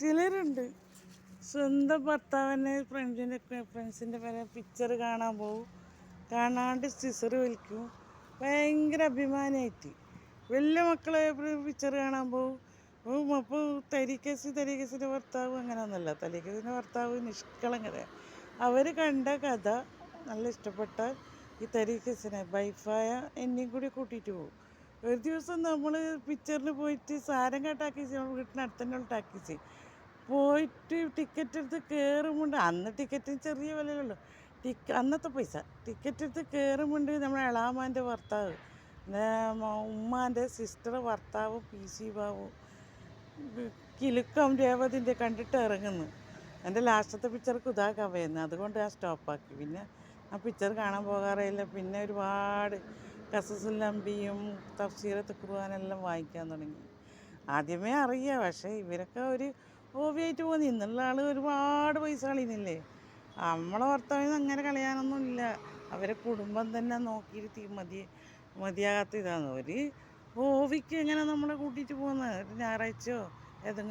ചിലരുണ്ട് സ്വന്തം ഭർത്താവിനെ ഫ്രണ്ട്സിൻ്റെ പേരെ പിക്ചർ കാണാൻ പോകും, കാണാണ്ട് സിസറ് വലിക്കും, ഭയങ്കര അഭിമാനമായിട്ട്. വലിയ മക്കളെ പിക്ചർ കാണാൻ പോകും. അപ്പോൾ തരീക്കേസിൻ്റെ ഭർത്താവ് അങ്ങനെ ഒന്നുമല്ല. തരീക്കേസിൻ്റെ ഭർത്താവ് നിഷ്കളങ്കത. അവർ കണ്ട കഥ നല്ല ഇഷ്ടപ്പെട്ടാൽ ഈ തരീക്കേസിനെ വൈഫായ എന്നെയും കൂടി കൂട്ടിയിട്ട് പോകും. ഒരു ദിവസം നമ്മൾ പിക്ചറിന് പോയിട്ട് സാരംഗ ടാക്കീസ്, നമ്മൾ വീട്ടിനടുത്ത് തന്നെയുള്ള ടാക്കീസ് പോയിട്ട് ടിക്കറ്റ് എടുത്ത് കയറുമുണ്ട്. അന്ന് ടിക്കറ്റിന് ചെറിയ വിലയുള്ളൂ. അന്നത്തെ പൈസ ടിക്കറ്റ് എടുത്ത് കയറുമുണ്ട്. നമ്മുടെ എളാമാൻ്റെ ഭർത്താവ്, ഉമ്മാൻ്റെ സിസ്റ്റർ ഭർത്താവ് PC ബാബു കിലുക്കം രേവതിൻ്റെ കണ്ടിട്ട് ഇറങ്ങുന്നു. എൻ്റെ ലാസ്റ്റത്തെ പിക്ചർ കുതാ കവയെന്ന്, അതുകൊണ്ട് ആ സ്റ്റോപ്പാക്കി. പിന്നെ ആ പിക്ചർ കാണാൻ പോകാറില്ല. പിന്നെ ഒരുപാട് ഖസസുൽ അംബിയും തഫ്സീറത്ത് ഖുർആനെല്ലാം വായിക്കാൻ തുടങ്ങി. ആദ്യമേ അറിയാം, പക്ഷേ ഇവരൊക്കെ ഒരു ഹോബിയായിട്ട് പോകുന്നു. ഇന്നുള്ള ആൾ ഒരുപാട് പൈസ കളയുന്നില്ലേ. നമ്മളെ ഭർത്താവിന് അങ്ങനെ കളയാനൊന്നും ഇല്ല. അവരെ കുടുംബം തന്നെ നോക്കിയിട്ട് മതിയാകാത്ത ഇതാണ്. ഒരു ഹോബിക്ക് എങ്ങനെ നമ്മളെ കൂട്ടിയിട്ട് പോകുന്നത്. ഒരു ഞായറാഴ്ചയോ ഏതെങ്കിലും